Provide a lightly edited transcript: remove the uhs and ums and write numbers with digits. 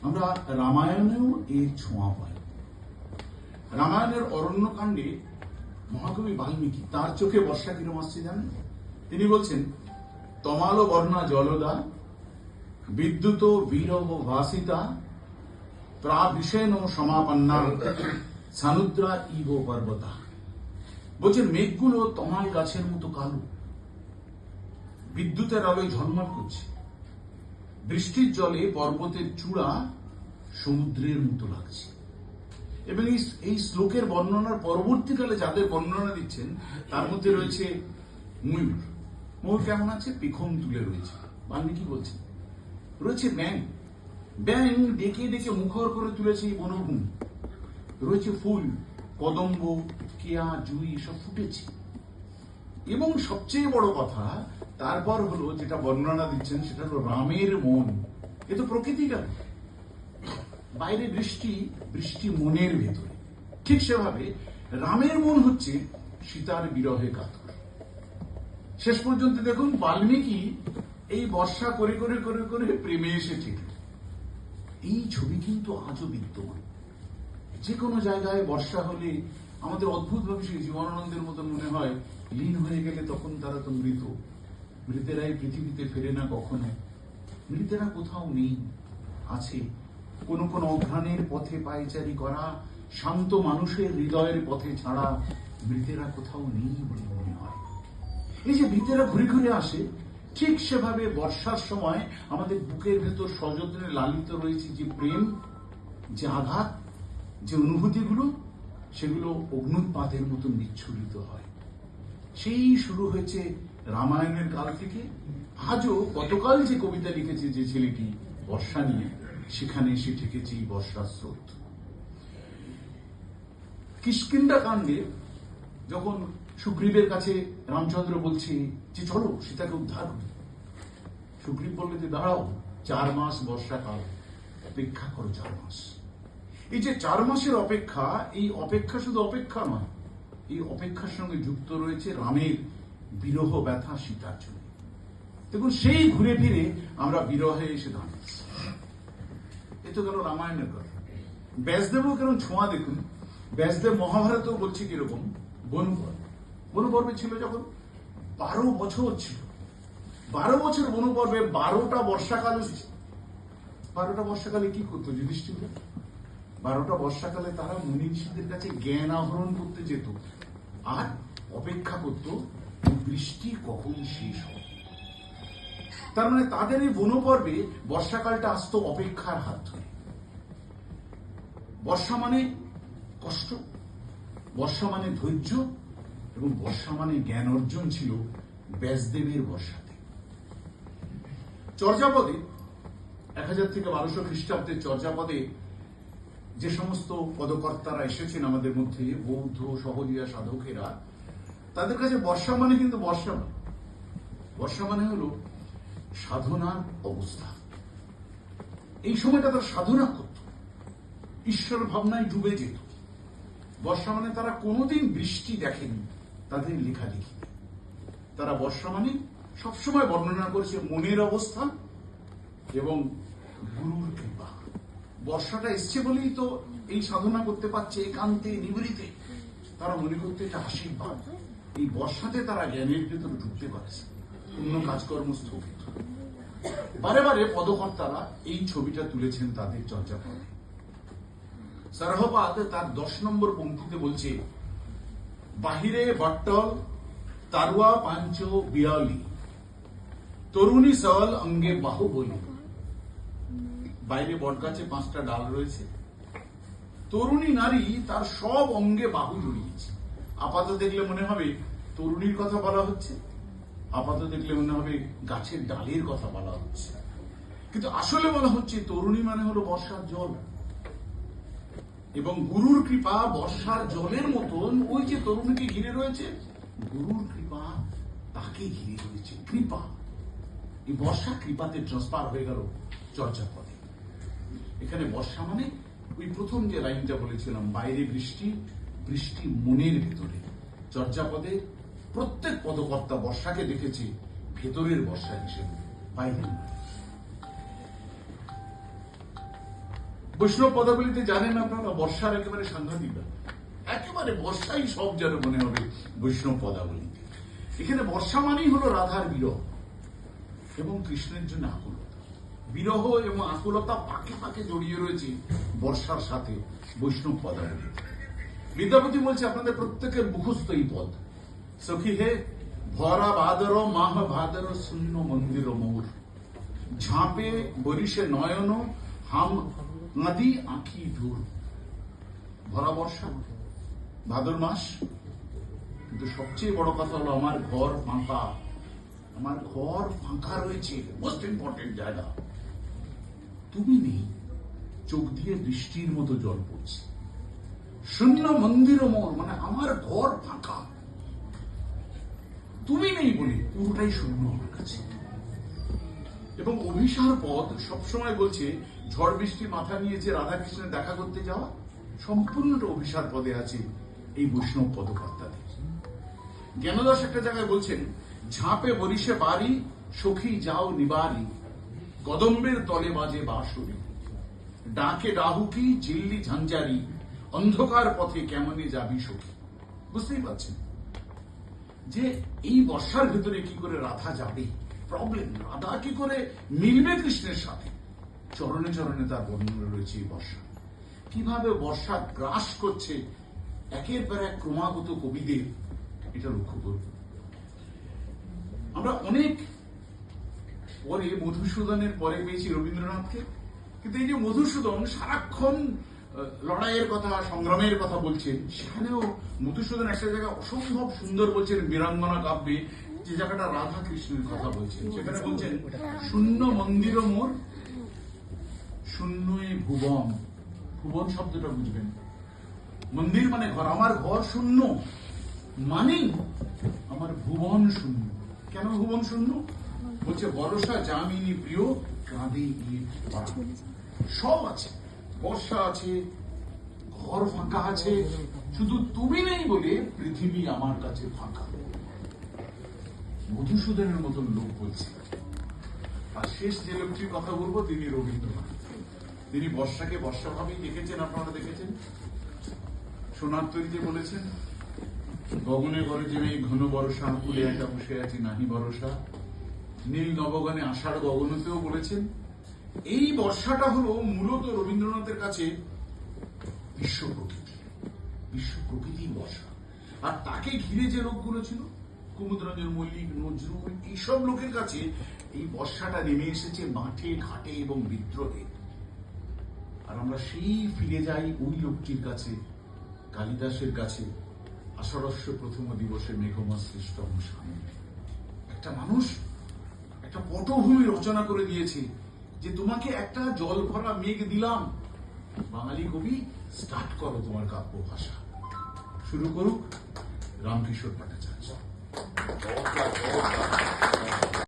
আমরা রামায়ণেও এর ছোঁয়া পাই। রামায়ণের অরণ্যকাণ্ডে মহাকবি বাল্মীকি তার চোখে বর্ষা কিরম আসছে জানেন? তিনি বলছেন, তমালো বর্ণা জলদা বিদ্যুৎ বীরব ভাসিতা প্রাভিষেণ সমাপন্না সানুদ্রা ইব পর্বতা। বলছেন মেঘগুলো তমাল গাছের মতো কালো, বিদ্যুতের আলোয় ঝলমল করছে, বৃষ্টির জলে পর্বতের চূড়া সমুদ্রের মতো লাগছে। এবং এই শ্লোকের বর্ণনার পরবর্তীকালে যাদের বর্ণনা দিচ্ছেন তার মধ্যে রয়েছে ময়ূর। ময়ূর কেমন আছে? পিখম তুলে রয়েছে। বাল্মীকি বলছেন রয়েছে ব্যাং, ব্যাং ডেকে ডেকে মুখর করে তুলেছে এই বনভূমি। রয়েছে ফুল, কদম্ব, কেয়া, জুই সব ফুটেছে। এবং সবচেয়ে বড় কথা তারপর হলো যেটা বর্ণনা দিচ্ছেন সেটা হলো রামের মন। এ তো প্রকৃতি গেল, বাইরে বৃষ্টি, বৃষ্টি মনের ভেতরে। ঠিক সেভাবে রামের মন হচ্ছে সীতার বিরহে কাতর। শেষ পর্যন্ত দেখুন বাল্মীকি এই বর্ষা করে করে করে করে প্রেমে এসেছে। এই ছবি কিন্তু আজও বিদ্যমান। যে কোনো জায়গায় বর্ষা হলে আমাদের অদ্ভুতভাবে সেই জীবনানন্দের মতো মনে হয় লীন হয়ে গেলে তখন তারা তো মৃত। মৃতেরাই পৃথিবীতে ফেরে না কখনো। মৃতেরা কোথাও নেই, আছে কোন কোন অঘ্রাণের পথে পায়চারি করা শান্ত মানুষের হৃদয়ের পথে ছাড়া মৃতেরা কোথাও নেই বলে মনে হয়। এই যে মৃতেরা ঘুরে ঘুরে আসে, ঠিক সেভাবে বর্ষার সময় আমাদের বুকের ভেতর সযত্নে লালিত রয়েছে যে প্রেম, যে আঘাত, যে অনুভূতিগুলো, সেগুলো অগ্নুৎপাতের মতো বিচ্ছুরিত হয়। সেই শুরু হয়েছে রামায়ণের কাল থেকে। আজও গতকাল যে কবিতা লিখেছে যে ছেলেটি বর্ষা নিয়ে, সেখানে এসে ঠেকেছে এই বর্ষার স্রোত। কিষ্কিন্ধা কাণ্ডে যখন সুগ্রীবের কাছে রামচন্দ্র বলছে যে চলো সীতাকে উদ্ধার করি, সুগ্রীব বললে যে দাঁড়াও, 4 মাস বর্ষাকাল, অপেক্ষা করো 4 মাস। এই যে 4 মাসের অপেক্ষা, এই অপেক্ষা শুধু অপেক্ষা নয়, এই অপেক্ষার সঙ্গে যুক্ত রয়েছে রামের বিরহ ব্যথা সীতার জন্য। দেখুন সেই ঘুরে ফিরে আমরা বিরহে এসে দাঁড়িয়েছি। এ তো গেল রামায়ণের কথা। ব্যাসদেবও কেমন ছোঁয়া দেখুন। ব্যাসদেব মহাভারতেও বলছে কিরকম বনপর্ব। বনপর্বে ছিল যখন 12 বছর ছিল, 12 বছর বনপর্বে 12টা বর্ষাকাল এসেছে। 12টা বর্ষাকালে কি করতো যুধিষ্ঠির? 12টা বর্ষাকালে তারা মুনি ঋষিদের কাছে জ্ঞান আহরণ করতে যেত আর অপেক্ষা করত বৃষ্টি কখন শেষ হবে। তার মানে তাদের এই বনপর্বে বর্ষাকালটা আসতো অপেক্ষার হাত ধরে। বর্ষা মানে কষ্ট, বর্ষা মানে ধৈর্য, এবং বর্ষা মানে জ্ঞান অর্জন ছিল ব্যাসদেবের বর্ষাতে। চর্যাপদে 1000 থেকে 1200 খ্রিস্টাব্দের চর্যাপদে যে সমস্ত পদকর্তারা এসেছেন আমাদের মধ্যে, বৌদ্ধ সহজিয়া সাধকেরা, তাদের কাছে বর্ষা মানে কিন্তু বর্ষা নয়। বর্ষা মানে হলো সাধনার অবস্থা। এই সময়টা তারা সাধনা করত, ঈশ্বর ভাবনায় ডুবে যেত। বর্ষা মানে তারা কোনোদিন বৃষ্টি দেখেনি তাদের লেখালেখি। তারা বর্ষা মানে সবসময় বর্ণনা করেছে মনের অবস্থা এবং গুরুর কৃপা। বর্ষাটা এসছে বলেই তো এই সাধনা করতে পারছে একান্তে নিভৃতে। তারা মনে করতে এটা আশীর্বাদ। এই বর্ষাতে তারা জ্ঞানের ভেতরে ঢুকতে পারছে, অন্য কাজকর্ম স্থগিত। বারে বারে পদকর্তারা এই ছবিটা তুলেছেন তাদের চর্যাপদে। সরহপাদ তার 10 নম্বর পংক্তিতে বলছে, বাহিরে বট্টল তারুয়া পাঞ্চ বিয়ালি তরুণী সওয়াল অঙ্গে বাহু বলি। বাইরে বটগাছে 5টা ডাল রয়েছে, তরুণী নারী তার সব অঙ্গে বাহু জড়িয়েছে। আপাত দেখলে মনে হবে তরুণীর কথা বলা হচ্ছে, আপাত দেখলে মনে হবে গাছের ডালের কথা বলা হচ্ছে, কিন্তু আসলে বলা হচ্ছে তরুণী মানে হলো বর্ষার জল। এবং গুরুর কৃপা বর্ষার জলের মতন ওই যে তরুণীকে ঘিরে রয়েছে, গুরুর কৃপা তাকে ঘিরে রয়েছে। কৃপা, এই বর্ষা কৃপাতে ট্রান্সফার হয়ে গেল চর্যাপদে। এখানে বর্ষা মানে ওই প্রথম যে লাইনটা বলেছিলাম, বাইরে বৃষ্টি, বৃষ্টি মনের ভেতরে। চর্যাপদে প্রত্যেক পদকর্তা বর্ষাকে দেখেছে ভেতরের বর্ষা হিসেবে, বাইরে। বৈষ্ণব পদাবলিতে জানেন আপনারা বর্ষার একেবারে সাংঘাতিক ব্যাপার। একেবারে বর্ষাই সব যেন মনে হবে বৈষ্ণব পদাবলিতে। এখানে বর্ষা মানেই হলো রাধার বিরহ এবং কৃষ্ণের জন্য আকুলতা। বিরহ এবং আকুলতা পাকে পাকে জড়িয়ে রয়েছে বর্ষার সাথে বৈষ্ণব পদাবলিতে। বিদ্যাপতি বলছে আপনাদের প্রত্যেকের মুখস্থ এই পদ, সখী হে ভরা ভাদর মাহ ভাদর শূন্য মন্দির মোর, ঝাঁপে বরিশে নয়ন হাম নদী আঁখি দূর। ভরা বর্ষা, ভাদর মাস, কিন্তু সবচেয়ে বড় কথা হলো আমার ঘর ফাঁকা। আমার ঘর ফাঁকা রয়েছে, মোস্ট ইম্পর্টেন্ট জায়গা। তুমি নেই, চোখ দিয়ে বৃষ্টির মতো জল পড়ছে। শূন্য মন্দির মোর, মানে আমার ঘর ফাঁকা, তুমি নেই বলে পুরোটাই শূন্য আমার কাছে। এবং অভিসার পথ সবসময় বলছে ঝড় বৃষ্টি মাথা নিয়ে যে রাধাকৃষ্ণের দেখা করতে যাওয়া সম্পূর্ণটা অভিসার পদে আছে এই বৈষ্ণব পদকর্তাদের। জ্ঞানদাস একটা জায়গায় বলছেন, ঝাঁপে বরিশে বাড়ি সখী যাও নিবারি, কদম্বের তলে বাজে বাঁশরি, ডাকে ডাহুকি ঝিল্লি ঝঞ্ঝারি, অন্ধকার পথে কেমনে যাবি সখী। বুঝতেই পারছেন যে এই বর্ষার ভিতরে কি করে রাধা যাবে, প্রবলেম। রাধা কি করে মিলবে কৃষ্ণের সাথে, চরণে চরণে তার বর্ণনা রয়েছে এই বর্ষা। কিভাবে বর্ষা গ্রাস করছে একের পর এক ক্রমাগত কবিদের, এটা লক্ষ্য করব। আমরা অনেক পরে মধুসূদনের পরে পেয়েছি রবীন্দ্রনাথকে, কিন্তু এই যে মধুসূদন সারাক্ষণ লড়াইয়ের কথা, সংগ্রামের কথা বলছেন, সেখানেও মধুসূদন একটা জায়গা অসম্ভব সুন্দর বলছেন বীরাঙ্গনা কাব্যে, যে জায়গাটা রাধা কৃষ্ণের কথা বলছেন। সেখানে বলছেন, শূন্য মন্দির মোর শূন্য ভুবন। ভুবন শব্দটা বুঝবেন, মন্দির মানে ঘর, আমার ঘর শূন্য মানে আমার ভুবন শূন্য। কেন ভুবন শূন্য? বলছে বর্ষা যামিনী প্রিয় কাঁদে গিয়ে পাড়া। সব আছে, বর্ষা আছে, ঘর ফাঁকা আছে, শুধু তুমি নেই বলে পৃথিবী আমার কাছে ফাঁকা। মধুসূদনের মতন লোক বলছে। আর শেষ যে লোকটির কথা বলবো তিনি রবীন্দ্রনাথ। তিনি বর্ষাকে বর্ষা ভাবেই দেখেছেন, আপনারা দেখেছেন। সোনার তৈরিতে বলেছেন, গগনে গরজে মেঘ ঘন বর্ষা, কুলে একা বসে আছি নাহি ভরসা। নীল নবগণে আষাঢ় গগনতেও বলেছেন। এই বর্ষাটা হলো মূলত রবীন্দ্রনাথের কাছে বিশ্ব প্রকৃতি, বিশ্ব প্রকৃতির বর্ষা। আর তাকে ঘিরে যে লোকগুলো ছিল, কুমুদরঞ্জন মল্লিক, নজরুল, এইসব লোকের কাছে এই বর্ষাটা নেমে এসেছে মাঠে ঘাটে এবং বিদ্রোহে। আর আমরা সেই ফিরে যাই ওই লোকটির কাছে, কালিদাসের কাছে, আষাঢ়স্য প্রথম দিবসে মেঘমা সৃষ্ট সামনে। একটা মানুষ একটা পটভূমি রচনা করে দিয়েছে যে তোমাকে একটা জল ভরা মেঘ দিলাম, বাঙালি কবি স্টার্ট করো তোমার কাব্য ভাষা। শুরু করুক রামকিশোর ভট্টাচার্য।